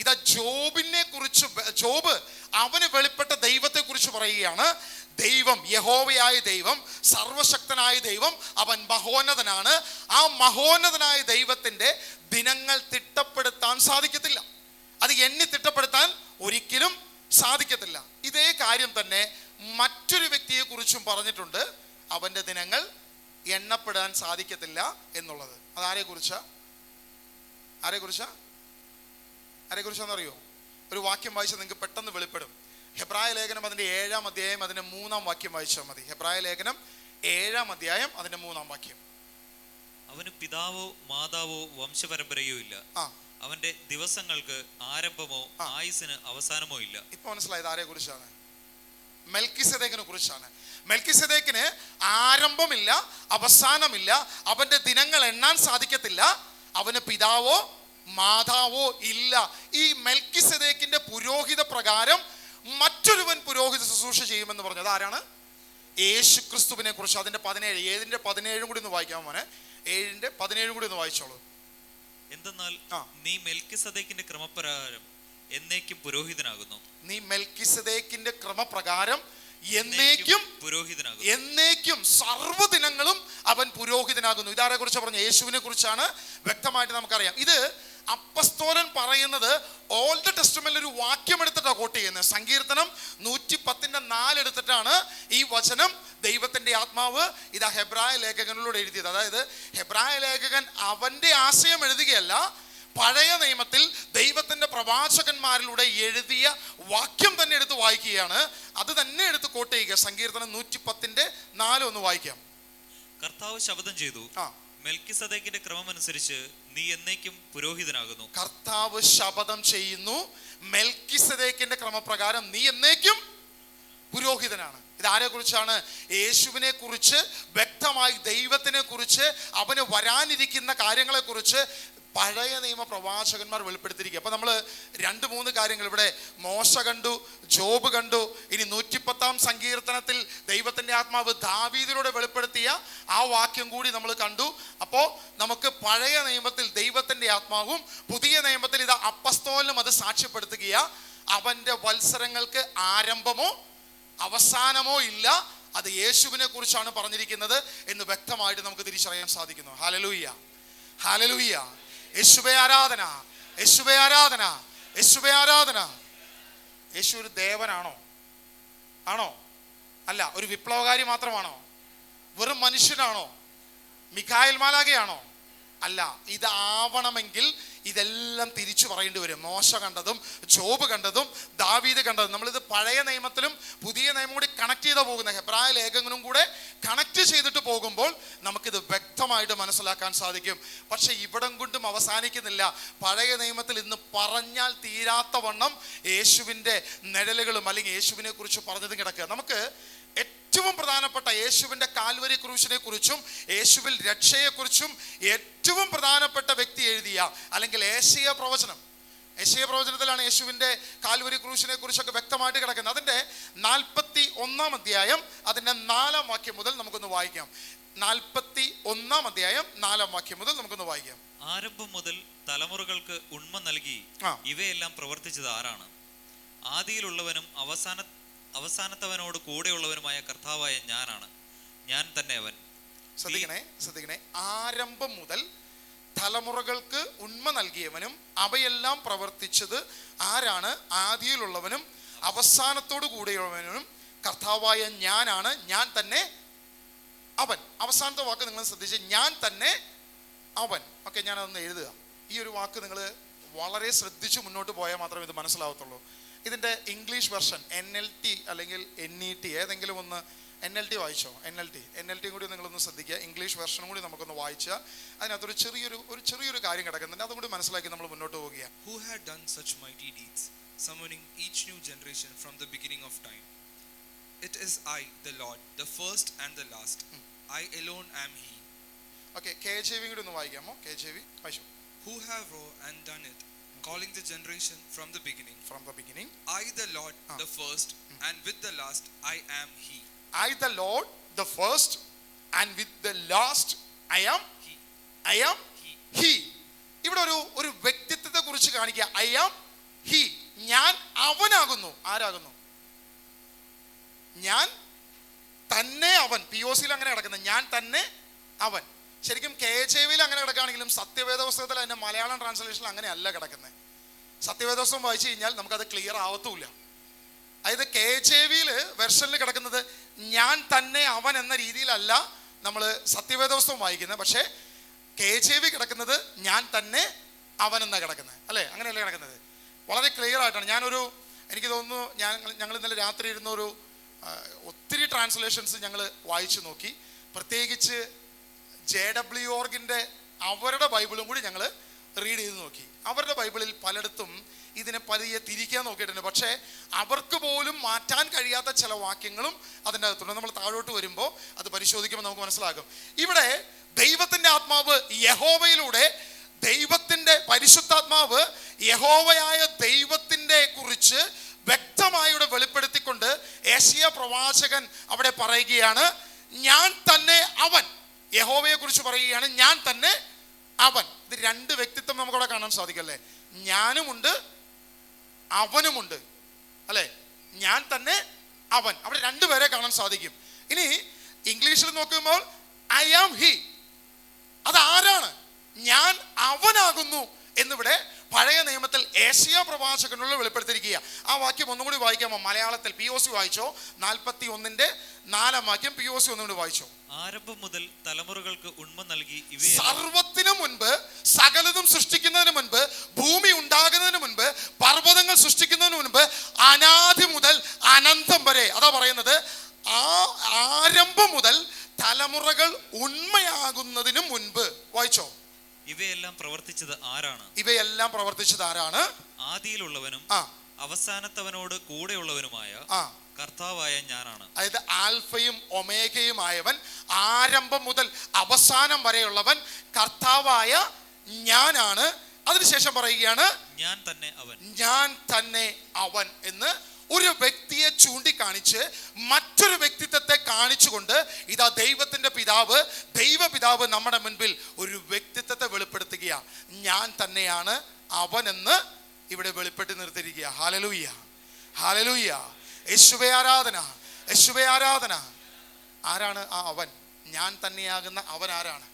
ഇതാ ജോബിനെ കുറിച്ച്, ജോബ് അവന് വെളിപ്പെട്ട ദൈവത്തെ കുറിച്ച് പറയുകയാണ്. ദൈവം, യഹോവയായ ദൈവം, സർവശക്തനായ ദൈവം, അവൻ മഹോന്നതനാണ്. ആ മഹോന്നതനായ ദൈവത്തിന്റെ ദിനങ്ങൾ തിട്ടപ്പെടുത്താൻ സാധിക്കും. സാധിക്കത്തില്ല. ഇതേ കാര്യം തന്നെ മറ്റൊരു വ്യക്തിയെ കുറിച്ചും പറഞ്ഞിട്ടുണ്ട്, അവന്റെ ദിനങ്ങൾ എണ്ണപ്പെടാൻ സാധിക്കത്തില്ല എന്നുള്ളത്. അത് ആരെക്കുറിച്ചാണെന്നറിയോ? ഒരു വാക്യം വായിച്ചാൽ നിങ്ങൾക്ക് പെട്ടെന്ന് വെളിപ്പെടും. ഹെബ്രായ ലേഖനം അതിന്റെ 7-ാം അധ്യായം അതിന്റെ 3-ാം വാക്യം വായിച്ചാൽ മതി. ഹെബ്രായ ലേഖനം 7-ാം അധ്യായം അതിന്റെ 3-ാം വാക്യം. അവന് പിതാവോ മാതാവോ വംശപരമ്പരയോ ഇല്ല, അവന്റെ ദിവസങ്ങൾക്ക് ആരംഭമോ ആയുസിന് അവസാനമോ ഇല്ല. ഇപ്പൊ മനസ്സിലായത് ആരെ കുറിച്ചാണ്? മെൽക്കിസേദെക്കിനെ കുറിച്ചാണ്. മെൽക്കിസേദെക്കിന് ആരംഭമില്ല, അവസാനമില്ല, അവന്റെ ദിനങ്ങൾ എണ്ണാൻ സാധിക്കത്തില്ല, അവന് പിതാവോ മാതാവോ ഇല്ല. ഈ മെൽക്കിസേദെക്കിന്റെ പുരോഹിത പ്രകാരം മറ്റൊരുവൻ പുരോഹിത ശുശ്രൂഷ ചെയ്യുമെന്ന് പറഞ്ഞത് ആരാണ്? യേശു ക്രിസ്തുവിനെ കുറിച്ച്. അതിന്റെ 17, 7-ന്റെ കൂടി ഒന്ന് വായിക്കാം മോനെ. 7-ന്റെ കൂടി ഒന്ന് വായിച്ചോളൂ. എന്തെന്നാൽ നീ മെൽക്കിസേദെക്കിന്റെ ക്രമപ്രകാരം എന്നേക്കും പുരോഹിതനാകുന്നു. നീ മെൽക്കിസേദെക്കിന്റെ ക്രമപ്രകാരം എന്നേക്കും പുരോഹിതനാകുന്നു. എന്നേക്കും സർവ്വദിനങ്ങളും അവൻ പുരോഹിതനാകുന്നു. ഇതാരെ കുറിച്ച് പറഞ്ഞ? യേശുവിനെ കുറിച്ചാണ്. വ്യക്തമായിട്ട് നമുക്കറിയാം. ഇത് അപ്പസ്തോലൻ പറയുന്നത് ഓൾഡ് ടെസ്റ്റ്മെന്റിൽ ഒരു വാക്യം എടുത്തിട്ടാണ് കോട്ട് ചെയ്യുന്നത്. സങ്കീർത്തനം 110:4 എടുത്തിട്ടാണ് ഈ വചനം ദൈവത്തിന്റെ ആത്മാവ് ഇതാ ഹെബ്രായ ലേഖകനിലൂടെ എഴുതിയത്. അതായത് ഹെബ്രായ ലേഖകൻ അവന്റെ ആശയം എഴുതുകയല്ല, പഴയ നിയമത്തിൽ ദൈവത്തിന്റെ പ്രവാചകന്മാരിലൂടെ എഴുതിയ വാക്യം തന്നെ എടുത്ത് വായിക്കുകയാണ്. അത് തന്നെ എടുത്ത് കോട്ട് ചെയ്യുക. സങ്കീർത്തനം 110:4 ഒന്ന് വായിക്കാം. കർത്താവ് ശപഥം ചെയ്തു, മെൽക്കിസേദെക്കിന്റെ ക്രമമനുസരിച്ച് നീ എന്നേക്കും പുരോഹിതനാകുന്നു. കർത്താവ് ശപഥം ചെയ്യുന്നു, മെൽക്കിസേദെക്കിന്റെ ക്രമപ്രകാരം നീ എന്നേക്കും പുരോഹിതനാണ്. ഇതാരെ കുറിച്ചാണ്? യേശുവിനെ കുറിച്ച് വ്യക്തമായി, ദൈവത്തിനെ കുറിച്ച്, അവന് വരാനിരിക്കുന്ന കാര്യങ്ങളെ കുറിച്ച് പഴയ നിയമ പ്രവാചകന്മാർ വെളിപ്പെടുത്തിയിരിക്കുക. അപ്പൊ നമ്മൾ 2-3 കാര്യങ്ങൾ ഇവിടെ മോശ കണ്ടു, ജോബ് കണ്ടു. ഇനി 110-ാം സങ്കീർത്തനത്തിൽ ദൈവത്തിന്റെ ആത്മാവ് ദാവീദിലൂടെ വെളിപ്പെടുത്തിയ ആ വാക്യം കൂടി നമ്മൾ കണ്ടു. അപ്പോ നമുക്ക് പഴയ നിയമത്തിൽ ദൈവത്തിന്റെ ആത്മാവും പുതിയ നിയമത്തിൽ ഇത് അപ്പസ്തോലനും അത് സാക്ഷ്യപ്പെടുത്തുക. അവന്റെ വത്സരങ്ങൾക്ക് ആരംഭമോ അവസാനമോ ഇല്ല, അത് യേശുവിനെ കുറിച്ചാണ് പറഞ്ഞിരിക്കുന്നത് എന്ന് വ്യക്തമായിട്ട് നമുക്ക് തിരിച്ചറിയാൻ സാധിക്കുന്നു. Hallelujah, hallelujah. യേശുവേ ആരാധന, യേശുവേ ആരാധന, യേശുവേ ആരാധന. യേശു ഒരു ദേവനാണോ? ആണോ? അല്ല. ഒരു വിപ്ലവകാരി മാത്രമാണോ? വെറും മനുഷ്യനാണോ? മിഖായേൽ മാലാഖയാണോ? അല്ല. ഇതാവണമെങ്കിൽ ഇതെല്ലാം തിരിച്ചു പറയേണ്ടി വരും. മോശ കണ്ടതും ജോബ് കണ്ടതും ദാവീദ് കണ്ടതും. നമ്മളിത് പഴയ നിയമത്തിലും പുതിയ നിയമം കൂടി കണക്ട് ചെയ്താ പോകുന്നത്. ഹെബ്രായ ലേഖകനും കൂടെ കണക്ട് ചെയ്തിട്ട് പോകുമ്പോൾ നമുക്കിത് വ്യക്തമായിട്ട് മനസ്സിലാക്കാൻ സാധിക്കും. പക്ഷെ ഇവിടം കൊണ്ടും അവസാനിക്കുന്നില്ല. പഴയ നിയമത്തിൽ ഇന്ന് പറഞ്ഞാൽ തീരാത്ത വണ്ണം യേശുവിൻ്റെ നിഴലുകളും അല്ലെങ്കിൽ യേശുവിനെ കുറിച്ച് പറഞ്ഞതും കിടക്കുക. നമുക്ക് ഏറ്റവും പ്രധാനപ്പെട്ട യേശുവിൻ്റെ കാൽവരി ക്രൂശിനെ കുറിച്ചും യേശുവിൽ രക്ഷയെക്കുറിച്ചും ഏറ്റവും പ്രധാനപ്പെട്ട വ്യക്തി എഴുതിയ അല്ലെങ്കിൽ ഏശയ്യാ പ്രവചനത്തിലാണ് യേശുവിൻ്റെ കാൽവരി ക്രൂശിനെ കുറിച്ചൊക്കെ വ്യക്തമായിട്ട് കിടക്കുന്നത്. അതിൻ്റെ 41-ാം അധ്യായം അതിൻ്റെ 4-ാം വാക്യം മുതൽ നമുക്കൊന്ന് വായിക്കാം. 41-ാം അധ്യായം 4-ാം വാക്യം മുതൽ നമുക്കൊന്ന് വായിക്കാം. ആരംഭം മുതൽ തലമുറകൾക്ക് ഉണ്മ നൽകി ഇവയെല്ലാം പ്രവർത്തിച്ചത് ആരാണ്? ആദിയിലുള്ളവനും അവസാനത്തവനോട് കൂടെയുള്ളവനുമായ കർത്താവായ ഞാനാണ്, ഞാൻ തന്നെ അവൻ. ശ്രദ്ധിക്കണേ. ആരംഭം മുതൽ തലമുറകൾക്ക് ഉണ്മ നൽകിയവനും അവയെല്ലാം പ്രവർത്തിച്ചത് ആരാണ്? ആദിയിലുള്ളവനും അവസാനത്തോടു കൂടെയുള്ളവനും കർത്താവായ ഞാനാണ്, ഞാൻ തന്നെ അവൻ. അവസാനത്തെ വാക്ക് നിങ്ങൾ ശ്രദ്ധിച്ച്, ഞാൻ തന്നെ അവൻ. ഓക്കെ, ഞാനതൊന്ന് എഴുതുക. ഈ ഒരു വാക്ക് നിങ്ങൾ വളരെ ശ്രദ്ധിച്ച് മുന്നോട്ട് പോയാൽ മാത്രമേ ഇത് മനസ്സിലാവത്തുള്ളൂ. ഇതിൻ്റെ ഇംഗ്ലീഷ് വെർഷൻ NLT അല്ലെങ്കിൽ NET ഏതെങ്കിലും ഒന്ന്. NLT വായിച്ചോ? NLT കൂടി നിങ്ങളൊന്ന് ശ്രദ്ധിക്കുക. ഇംഗ്ലീഷ് വെർഷനും കൂടി നമുക്കൊന്ന് വായിച്ചാൽ അതിനകത്തൊരു ചെറിയൊരു കാര്യം കിടക്കുന്നുണ്ട്. അതുകൂടി മനസ്സിലാക്കി നമ്മൾ മുന്നോട്ട് പോവുക. Who had done such mighty deeds, summoning each new generation from the beginning of time? It is I, the Lord, the first and the last. I alone am He. Okay, KJV കൂടി ഒന്ന് വായിക്കാമോ? KJV വായിച്ചോ. Who have and done it, calling the generation from the beginning. I, the Lord, the first, and with the last, I am He. I, the Lord, the first, and with the last, I am He. ഇവിടെ ഒരു വ്യക്തിത്വത്തെ കുറിച്ച് കാണിക്കുക. I am He. ഞാൻ അവനാകുന്നു. ആരാകുന്നു? ഞാൻ തന്നെ അവൻ. POCയിൽ അങ്ങനെ കിടക്കുന്നത് ഞാൻ തന്നെ അവൻ. ശരിക്കും KJVയിൽ അങ്ങനെ കിടക്കുകയാണെങ്കിലും സത്യവേദ പുസ്തകത്തിൽ അതിൻ്റെ മലയാളം ട്രാൻസ്ലേഷനിൽ അങ്ങനെ അല്ല കിടക്കുന്നത്. സത്യവേദ പുസ്തകം വായിച്ചു കഴിഞ്ഞാൽ നമുക്കത് ക്ലിയർ ആവത്തുമില്ല. അതായത് KJV വെർഷനിൽ കിടക്കുന്നത് ഞാൻ തന്നെ അവൻ എന്ന രീതിയിലല്ല നമ്മൾ സത്യവേദപുസ്തകം വായിക്കുന്നത്. പക്ഷേ KJV കിടക്കുന്നത് ഞാൻ തന്നെ അവൻ എന്നാ കിടക്കുന്നത്, അല്ലേ? അങ്ങനെയല്ലേ കിടക്കുന്നത്? വളരെ ക്ലിയർ ആയിട്ടാണ്. എനിക്ക് തോന്നുന്നു ഞങ്ങൾ ഇന്നലെ രാത്രി ഇരുന്നൊരു ഒത്തിരി ട്രാൻസ്ലേഷൻസ് ഞങ്ങൾ വായിച്ചു നോക്കി. പ്രത്യേകിച്ച് JW ഓർഗിൻ്റെ അവരുടെ ബൈബിളും കൂടി ഞങ്ങൾ റീഡ് ചെയ്ത് നോക്കി. അവരുടെ ബൈബിളിൽ പലയിടത്തും ഇതിനെ പതിയെ തിരിക്കാൻ നോക്കിയിട്ടുണ്ട്. പക്ഷേ അവർക്ക് പോലും മാറ്റാൻ കഴിയാത്ത ചില വാക്യങ്ങളും അതിൻ്റെ അകത്തുണ്ട്. നമ്മൾ താഴോട്ട് വരുമ്പോൾ അത് പരിശോധിക്കുമ്പോൾ നമുക്ക് മനസ്സിലാകും. ഇവിടെ ദൈവത്തിൻ്റെ ആത്മാവ് യഹോവയിലൂടെ, ദൈവത്തിൻ്റെ പരിശുദ്ധാത്മാവ് യഹോവയായ ദൈവത്തിൻ്റെ കുറിച്ച് വ്യക്തമായി ഇവിടെ വെളിപ്പെടുത്തിക്കൊണ്ട് യെശയ്യാ പ്രവാചകൻ അവിടെ പറയുകയാണ്, ഞാൻ തന്നെ അവൻ. യഹോവയെ കുറിച്ച് പറയുകയാണ്, ഞാൻ തന്നെ അവൻ. ഇത് രണ്ട് വ്യക്തിത്വം നമുക്കവിടെ കാണാൻ സാധിക്കല്ലേ? ഞാനുമുണ്ട്, അവനുമുണ്ട്, അല്ലെ? ഞാൻ തന്നെ അവൻ. അവിടെ രണ്ടുപേരെ കാണാൻ സാധിക്കും. ഇനി ഇംഗ്ലീഷിൽ നോക്കുമ്പോൾ ഐ ആം ഹി, അതാരാണ്? ഞാൻ അവനാകുന്നു എന്നിവിടെ പഴയ നിയമത്തിൽ യെശയ്യാ പ്രവാചകനുള്ള വെളിപ്പെടുത്തിയിരിക്കുക. ആ വാക്യം ഒന്നും കൂടി വായിക്കാമോ? മലയാളത്തിൽ POC വായിച്ചോ? 41:4 വാക്യം POC ഒന്നുകൂടി വായിച്ചോ? ആരംഭം മുതൽ തലമുറകൾക്ക് ഉണ്മ നൽകി സർവത്തിനു മുൻപ്, സകലതും സൃഷ്ടിക്കുന്നതിന് മുൻപ്, ഭൂമി ഉണ്ടാകുന്നതിന് മുൻപ്, പർവ്വതങ്ങൾ സൃഷ്ടിക്കുന്നതിന് മുൻപ്, അനാദി മുതൽ അനന്തം വരെ. അതാ പറയുന്നത്, ആ ആരംഭം മുതൽ തലമുറകൾ ഉണ്മയാകുന്നതിന് മുൻപ്. വായിച്ചോ? ഇവയെല്ലാം പ്രവർത്തിച്ചത് ആരാണ്? ഇവയെല്ലാം പ്രവർത്തിച്ചത് ആരാണ്? ആദിയിലുള്ളവനും അവസാനത്തവനോട് കൂടെയുള്ളവനുമായ കർത്താവായ ഞാനാണ്. അതായത് ആൽഫയും ഒമേഗയുമായവൻ, ആരംഭം മുതൽ അവസാനം വരെയുള്ളവൻ കർത്താവായ ഞാനാണ്. അതിനുശേഷം പറയുകയാണ്, ഞാൻ തന്നെ അവൻ. ഞാൻ തന്നെ അവൻ എന്ന് ഒരു വ്യക്തിയെ ചൂണ്ടിക്കാണിച്ച് മറ്റൊരു വ്യക്തിത്വത്തെ കാണിച്ചുകൊണ്ട് ഇതാ ദൈവത്തിന്റെ പിതാവ്, ദൈവപിതാവ് നമ്മുടെ മുൻപിൽ ഒരു വ്യക്തിത്വത്തെ വെളിപ്പെടുത്തുകയാണ്. ഞാൻ തന്നെയാണ് അവൻ എന്ന് ഇവിടെ വെളിപ്പെട്ട് നിർത്തിയിരിക്കുക. Hallelujah, hallelujah. യേശുവേ ആരാധന, യേശുവേ ആരാധന. ആരാണ് ആ അവൻ? ഞാൻ തന്നെയാകുന്ന അവൻ ആരാണ്?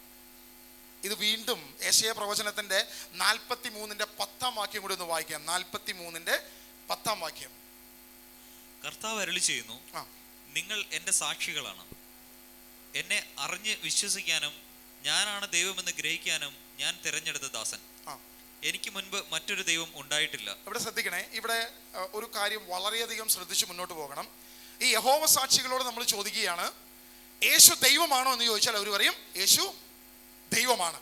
ഇത് വീണ്ടും യെശയ്യാ പ്രവചനത്തിന്റെ 43:10 വാക്യം കൂടി ഒന്ന് വായിക്കാം. 43:10 വാക്യം. കർത്താവ് അരുളി ചെയ്യുന്നു, നിങ്ങൾ എൻ്റെ സാക്ഷികളാണ്. എന്നെ അറിഞ്ഞ് വിശ്വസിക്കാനും ഞാനാണ് ദൈവമെന്ന് ഗ്രഹിക്കാനും ഞാൻ തിരഞ്ഞെടുത്ത ദാസൻ. എനിക്ക് മുൻപ് മറ്റൊരു ദൈവം ഉണ്ടായിട്ടില്ല. ഇവിടെ ശ്രദ്ധിക്കണേ, ഇവിടെ ഒരു കാര്യം വളരെയധികം ശ്രദ്ധിച്ച് മുന്നോട്ട് പോകണം. ഈ യഹോവ സാക്ഷികളോട് നമ്മൾ ചോദിക്കുകയാണ്, യേശു ദൈവമാണോ എന്ന് ചോദിച്ചാൽ അവർ പറയും യേശു ദൈവമാണ്.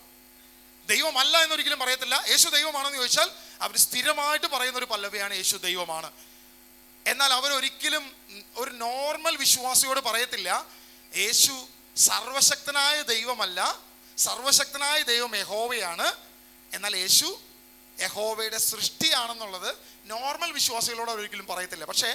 ദൈവമല്ല എന്നൊരിക്കലും പറയത്തില്ല. യേശു ദൈവമാണോ എന്ന് ചോദിച്ചാൽ അവർ സ്ഥിരമായിട്ട് പറയുന്ന ഒരു പല്ലവിയാണ് യേശു ദൈവമാണ്. എന്നാൽ അവരൊരിക്കലും ഒരു നോർമൽ വിശ്വാസിയോട് പറയത്തില്ല യേശു സർവശക്തനായ ദൈവമല്ല, സർവശക്തനായ ദൈവം യഹോവയാണ്, എന്നാൽ യേശു യഹോവയുടെ സൃഷ്ടിയാണെന്നുള്ളത് നോർമൽ വിശ്വാസികളോട് അവരൊരിക്കലും പറയത്തില്ല. പക്ഷേ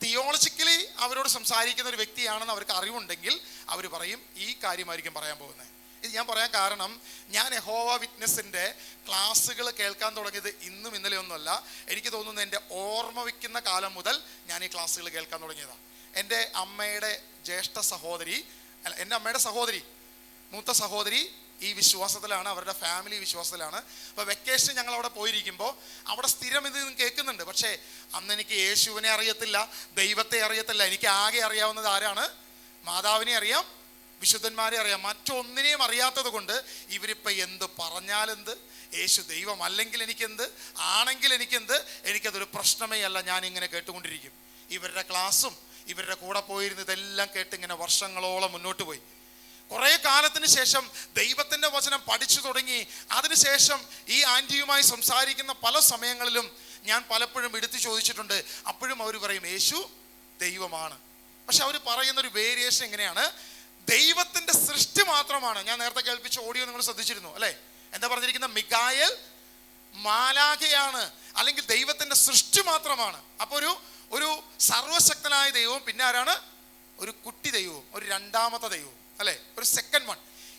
തിയോളജിക്കലി അവരോട് സംസാരിക്കുന്ന ഒരു വ്യക്തിയാണെന്ന് അവർക്ക് അറിവുണ്ടെങ്കിൽ അവർ പറയും ഈ കാര്യമായിരിക്കും പറയാൻ പോകുന്നത്. ഇത് ഞാൻ പറയാൻ കാരണം, ഞാൻ യഹോവ വിറ്റ്നസിൻ്റെ ക്ലാസ്സുകൾ കേൾക്കാൻ തുടങ്ങിയത് ഇന്നും ഇന്നലെ ഒന്നുമല്ല. എനിക്ക് തോന്നുന്നു എൻ്റെ ഓർമ്മ വയ്ക്കുന്ന കാലം മുതൽ ഞാൻ ഈ ക്ലാസ്സുകൾ കേൾക്കാൻ തുടങ്ങിയതാണ്. എൻ്റെ അമ്മയുടെ ജ്യേഷ്ഠ സഹോദരി, എൻ്റെ അമ്മയുടെ സഹോദരി, മൂത്ത സഹോദരി ഈ വിശ്വാസത്തിലാണ്, അവരുടെ ഫാമിലി വിശ്വാസത്തിലാണ്. അപ്പോൾ വെക്കേഷൻ ഞങ്ങൾ അവിടെ പോയിരിക്കുമ്പോൾ അവിടെ സ്ഥിരം ഇത് കേൾക്കുന്നുണ്ട്. പക്ഷേ അന്ന് എനിക്ക് യേശുവിനെ അറിയത്തില്ല, ദൈവത്തെ അറിയത്തില്ല. എനിക്ക് ആകെ അറിയാവുന്നത് ആരാണ്? മാതാവിനെ അറിയാം, വിശുദ്ധന്മാരെ അറിയാം. മറ്റൊന്നിനെയും അറിയാത്തത് കൊണ്ട് ഇവരിപ്പോൾ എന്ത് പറഞ്ഞാലെന്ത്, യേശു ദൈവം അല്ലെങ്കിൽ എനിക്കെന്ത്, ആണെങ്കിൽ എനിക്കെന്ത്, എനിക്കതൊരു പ്രശ്നമേ അല്ല. ഞാൻ ഇങ്ങനെ കേട്ടുകൊണ്ടിരിക്കും. ഇവരുടെ ക്ലാസ്സും ഇവരുടെ കൂടെ പോയിരുന്ന് ഇതെല്ലാം കേട്ട് ഇങ്ങനെ വർഷങ്ങളോളം മുന്നോട്ട് പോയി. കുറേ കാലത്തിന് ശേഷം ദൈവത്തിൻ്റെ വചനം പഠിച്ചു തുടങ്ങി. അതിനുശേഷം ഈ ആൻറ്റിയുമായി സംസാരിക്കുന്ന പല സമയങ്ങളിലും ഞാൻ പലപ്പോഴും എടുത്തു ചോദിച്ചിട്ടുണ്ട്. അപ്പോഴും അവർ പറയും യേശു ദൈവമാണ്. പക്ഷെ അവർ പറയുന്നൊരു വേരിയേഷൻ എങ്ങനെയാണ്? ദൈവത്തിൻ്റെ സൃഷ്ടി മാത്രമാണ്. ഞാൻ നേരത്തെ കേൾപ്പിച്ച ഓഡിയോ നിങ്ങൾ ശ്രദ്ധിച്ചിരുന്നു അല്ലേ? എന്താ പറഞ്ഞിരിക്കുന്നത്? മിഖായേൽ മാലാഖയാണ്, അല്ലെങ്കിൽ ദൈവത്തിൻ്റെ സൃഷ്ടി മാത്രമാണ്. അപ്പോൾ ഒരു സർവശക്തനായ ദൈവവും പിന്നെ ആരാണ്? ഒരു കുട്ടി ദൈവവും, ഒരു രണ്ടാമത്തെ ദൈവവും, അല്ലെ? ഒരു സെക്കൻഡ് വൺ.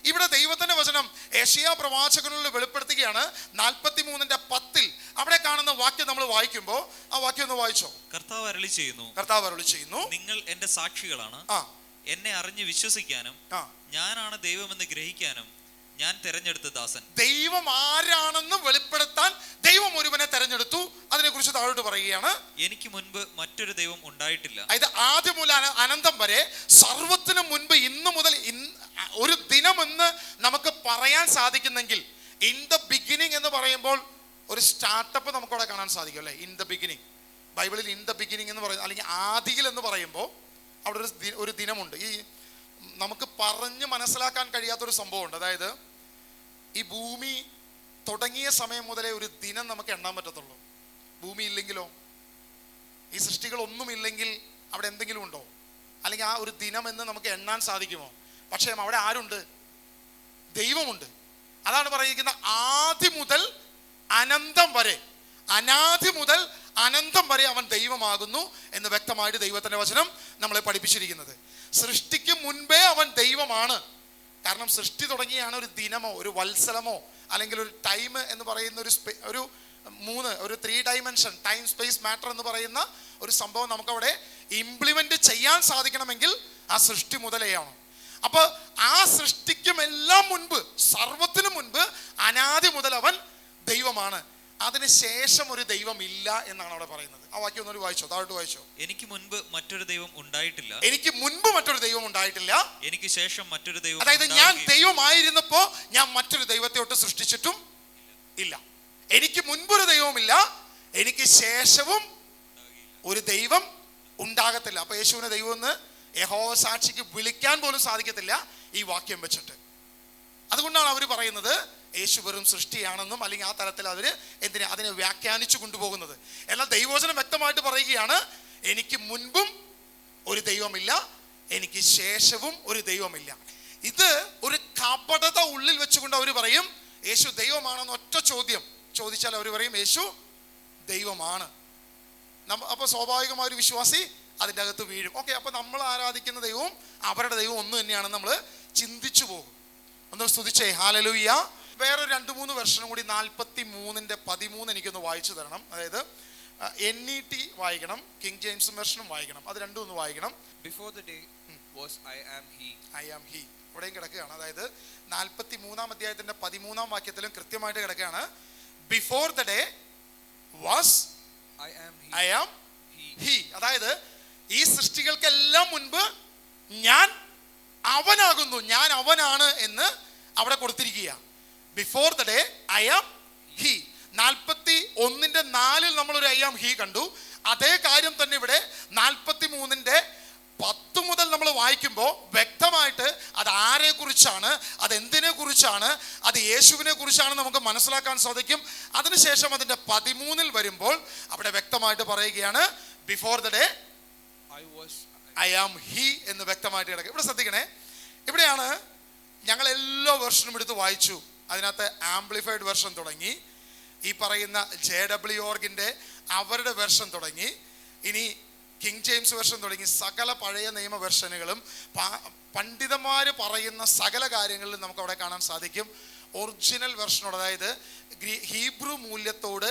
ഇവിടെ ദൈവത്തിന്റെ വചനം യെശയ്യാ പ്രവാചകനിൽ വെളിപ്പെടുത്തുകയാണ്. 43:10 അവിടെ കാണുന്ന വാക്യം നമ്മൾ വായിക്കുമ്പോൾ ആ വാക്യം ഒന്ന് വായിച്ചോ? കർത്താവ് അരുളി ചെയ്യുന്നു, കർത്താവ് അരുളി ചെയ്യുന്നു, നിങ്ങൾ എൻ്റെ സാക്ഷികളാണ്. എന്നെ അറിഞ്ഞ് വിശ്വസിക്കാനും ഞാനാണ് ദൈവമെന്ന് ഗ്രഹിക്കാനും ഞാൻ തെരഞ്ഞെടുത്ത ദാസൻ. ദൈവം ആരാണെന്ന് വെളിപ്പെടുത്താൻ ദൈവം ഒരുവനെ തെരഞ്ഞെടുത്തു. അതിനെക്കുറിച്ച് താഴോട്ട് അവരോട് പറയുകയാണ്, എനിക്ക് മുൻപ് മറ്റൊരു ദൈവം ഉണ്ടായിട്ടില്ല. ഇത് ആദ്യം മുതൽ അനന്തം വരെ സർവത്തിനും മുൻപ് ഇന്ന് മുതൽ ഒരു ദിനമെന്ന് നമുക്ക് പറയാൻ സാധിക്കുന്നെങ്കിൽ, ഇൻ ദ ബിഗിനിങ് എന്ന് പറയുമ്പോൾ ഒരു സ്റ്റാർട്ടപ്പ് നമുക്കവിടെ കാണാൻ സാധിക്കും അല്ലേ? ഇൻ ദ ബിഗിനിങ്, ബൈബിളിൽ ഇൻ ദ ബിഗിനിങ് എന്ന് പറയുന്നത്, അല്ലെങ്കിൽ ആദിയിൽ എന്ന് പറയുമ്പോൾ അവിടെ ഒരു ദിനമുണ്ട്. ഈ നമുക്ക് പറഞ്ഞ് മനസ്സിലാക്കാൻ കഴിയാത്തൊരു സംഭവമുണ്ട്. അതായത് ഈ ഭൂമി തുടങ്ങിയ സമയം മുതലേ ഒരു ദിനം നമുക്ക് എണ്ണാൻ പറ്റത്തുള്ളൂ. ഭൂമി ഇല്ലെങ്കിലോ, ഈ സൃഷ്ടികളൊന്നും ഇല്ലെങ്കിൽ അവിടെ എന്തെങ്കിലും ഉണ്ടോ? അല്ലെങ്കിൽ ആ ഒരു ദിനം എന്ന് നമുക്ക് എണ്ണാൻ സാധിക്കുമോ? പക്ഷേ അവിടെ ആരുണ്ട്? ദൈവമുണ്ട്. അതാണ് പറയുന്നത്, ആദി മുതൽ അനന്തം വരെ, അനാദി മുതൽ അനന്തം വരെ അവൻ ദൈവമാകുന്നു എന്ന് വ്യക്തമായിട്ട് ദൈവത്തിന്റെ വചനം നമ്മളെ പഠിപ്പിച്ചിരിക്കുന്നത്. സൃഷ്ടിക്ക് മുൻപേ അവൻ ദൈവമാണ്. കാരണം സൃഷ്ടി തുടങ്ങിയാണ് ഒരു ദിനമോ ഒരു വത്സരമോ അല്ലെങ്കിൽ ഒരു ടൈം എന്ന് പറയുന്ന ഒരു 3 ഡൈമെൻഷൻ ടൈം സ്പേസ് മാറ്റർ എന്ന് പറയുന്ന ഒരു സംഭവം നമുക്കവിടെ ഇംപ്ലിമെന്റ് ചെയ്യാൻ സാധിക്കണമെങ്കിൽ ആ സൃഷ്ടി മുതലെയാണ്. അപ്പൊ ആ സൃഷ്ടിക്കുമെല്ലാം മുൻപ്, സർവത്തിനു മുൻപ് അനാദി മുതൽ അവൻ ദൈവമാണ്. അതിനുശേഷം ഒരു ദൈവം ഇല്ല എന്നാണ് അവിടെ പറയുന്നത്. ആ വാക്യം ഒന്നൊരു വായിച്ചോ, താഴോട്ട് വായിച്ചോ. എനിക്ക് മുൻപ് മറ്റൊരു ദൈവം ഉണ്ടായിട്ടില്ല. എനിക്ക് മുൻപ് മറ്റൊരു ദൈവം ഉണ്ടായിട്ടില്ല. എനിക്ക് ശേഷം മറ്റൊരു ദൈവം. അതായത് ഞാൻ ദൈവമായിരുന്നപ്പോ ഞാൻ മറ്റൊരു ദൈവത്തെ ഒട്ട് സൃഷ്ടിച്ചിട്ടും ഇല്ല. എനിക്ക് മുൻപൊരു ദൈവമില്ല, എനിക്ക് ശേഷവും ഒരു ദൈവം ഉണ്ടാകത്തില്ല. അപ്പൊ യേശുവിനെ ദൈവം എന്ന് യഹോവ സാക്ഷിക്ക് വിളിക്കാൻ പോലും സാധിക്കത്തില്ല ഈ വാക്യം വെച്ചിട്ട്. അതുകൊണ്ടാണ് അവർ പറയുന്നത് യേശു വെറും സൃഷ്ടിയാണെന്നും, അല്ലെങ്കിൽ ആ തരത്തിൽ അതിനെ വ്യാഖ്യാനിച്ചു കൊണ്ടുപോകുന്നത്. എന്നാൽ ദൈവവചനം വ്യക്തമായിട്ട് പറയുകയാണ്, എനിക്ക് മുൻപും ഒരു ദൈവമില്ല, എനിക്ക് ശേഷവും ഒരു ദൈവമില്ല. ഇത് ഒരു കപടത ഉള്ളിൽ വെച്ചുകൊണ്ട് അവർ പറയും യേശു ദൈവമാണെന്ന്. ഒറ്റ ചോദ്യം ചോദിച്ചാൽ അവർ പറയും യേശു ദൈവമാണ്. അപ്പൊ സ്വാഭാവികമായ ഒരു വിശ്വാസി അതിൻ്റെ അകത്ത് വീഴും. ഓക്കെ, അപ്പൊ നമ്മൾ ആരാധിക്കുന്ന ദൈവവും അവരുടെ ദൈവവും ഒന്ന് തന്നെയാണെന്ന് നമ്മൾ ചിന്തിച്ചു പോകും. ഒന്ന് സ്തുതിച്ചേ ഹല്ലേലൂയ. വേറെ 2-3 വെർഷനും കൂടി 43:13 എനിക്കൊന്ന് വായിച്ചു തരണം. അതായത് NET വായിക്കണം, കിങ് ജെയിംസ് വെർഷനും വായിക്കണം. അത് രണ്ടും ഒന്ന് വായിക്കണം. Before the day was I am he. ഇവിടെയും കിടക്കുകയാണ്. അതായത് 43-ാം അധ്യായത്തിന്റെ 13-ാം വാക്യത്തിലും കൃത്യമായിട്ട് കിടക്കുകയാണ്. Before the day was I am he. അതായത് ഈ സൃഷ്ടികൾക്കെല്ലാം മുൻപ് ഞാൻ അവനാകുന്നു, ഞാൻ അവനാണ് എന്ന് അവിടെ കൊടുത്തിരിക്കുക. Before the day I am he. 41:4 നമ്മളൊരു ഐ ആം ഹി കണ്ടു. അതേ കാര്യം തന്നെ ഇവിടെ 43:10 മുതൽ നമ്മൾ വായിക്കുമ്പോൾ വ്യക്തമായിട്ട് അത് ആരെ കുറിച്ചാണ്, അത് എന്തിനെ കുറിച്ചാണ്, അത് യേശുവിനെ കുറിച്ചാണ് നമുക്ക് മനസ്സിലാക്കാൻ സാധിക്കും. അതിനുശേഷം അതിന്റെ 13 വരുമ്പോൾ അവിടെ വ്യക്തമായിട്ട് പറയുകയാണ് before the day I am he എന്ന് വ്യക്തമായിട്ട് കിടക്കുക. ഇവിടെ ശ്രദ്ധിക്കണേ, ഇവിടെയാണ് ഞങ്ങൾ എല്ലാ വെർഷനും എടുത്ത് വായിച്ചു. അതിനകത്ത് ആംപ്ലിഫൈഡ് വെർഷൻ തുടങ്ങി, ഈ പറയുന്ന JW ഓർഗിന്റെ അവരുടെ വെർഷൻ തുടങ്ങി, ഇനി കിങ് ജെയിംസ് വെർഷൻ തുടങ്ങി സകല പഴയ നിയമ വെർഷനുകളും പണ്ഡിതന്മാര് പറയുന്ന സകല കാര്യങ്ങളിലും നമുക്ക് അവിടെ കാണാൻ സാധിക്കും ഒറിജിനൽ വെർഷനോട്, അതായത് ഹീബ്രു മൂല്യത്തോട്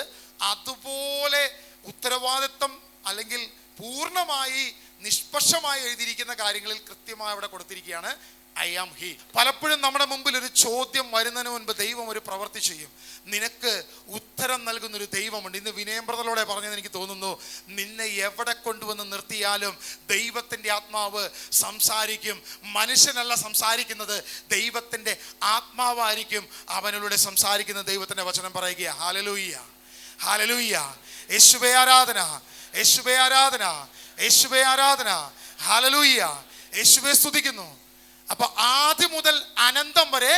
അതുപോലെ ഉത്തരവാദിത്വം അല്ലെങ്കിൽ പൂർണ്ണമായി നിഷ്പക്ഷമായി എഴുതിയിരിക്കുന്ന കാര്യങ്ങളിൽ കൃത്യമായി അവിടെ കൊടുത്തിരിക്കുകയാണ് ഐ ആം ഹി. പലപ്പോഴും നമ്മുടെ മുമ്പിൽ ഒരു ചോദ്യം വരുന്നതിന് മുൻപ് ദൈവം ഒരു പ്രവൃത്തി ചെയ്യും. നിനക്ക് ഉത്തരം നൽകുന്നൊരു ദൈവമുണ്ട്. ഇന്ന് വിനയമ്രതയോടെ പറഞ്ഞത് എനിക്ക് തോന്നുന്നു, നിന്നെ എവിടെ കൊണ്ടുവന്ന് നിർത്തിയാലും ദൈവത്തിൻ്റെ ആത്മാവ് സംസാരിക്കും. മനുഷ്യനല്ല സംസാരിക്കുന്നത്, ദൈവത്തിൻ്റെ ആത്മാവായിരിക്കും അവനിലൂടെ സംസാരിക്കുന്ന. ദൈവത്തിൻ്റെ വചനം പറയുക ഹല്ലേലൂയ, ഹല്ലേലൂയ. യേശുവേ ആരാധന, യേശുവേ ആരാധന, യേശുവേ ആരാധന, ഹല്ലേലൂയ. യേശുവേ സ്തുതിക്കുന്നു. അപ്പൊ ആദ്യം മുതൽ അനന്തം വരെ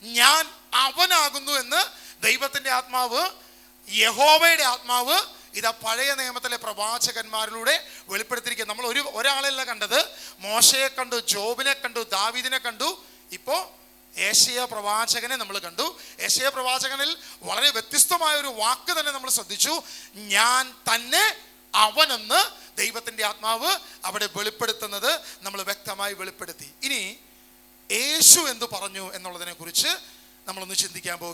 ഞാൻ അവനാകുന്നു എന്ന് ദൈവത്തിന്റെ ആത്മാവ്, യഹോവയുടെ ആത്മാവ് ഇതാ പഴയ നിയമത്തിലെ പ്രവാചകന്മാരിലൂടെ വെളിപ്പെടുത്തിയിരിക്കുക. നമ്മൾ ഒരാളല്ല കണ്ടത്, മോശയെ കണ്ടു, ജോബിനെ കണ്ടു, ദാവീദിനെ കണ്ടു, ഇപ്പോ യേശയ്യാ പ്രവാചകനെ നമ്മൾ കണ്ടു. യേശയ്യാ പ്രവാചകനിൽ വളരെ വ്യത്യസ്തമായ ഒരു വാക്ക് തന്നെ നമ്മൾ ശ്രദ്ധിച്ചു, ഞാൻ തന്നെ അവനെന്ന് ദൈവത്തിന്റെ ആത്മാവ് അവിടെ വെളിപ്പെടുത്തുന്നത് നമ്മൾ വ്യക്തമായി വെളിപ്പെടുത്തി. ഇനി യേശു എന്തു പറഞ്ഞു എന്നുള്ളതിനെ കുറിച്ച് നമ്മളൊന്ന് ചിന്തിക്കാൻ പോകുക.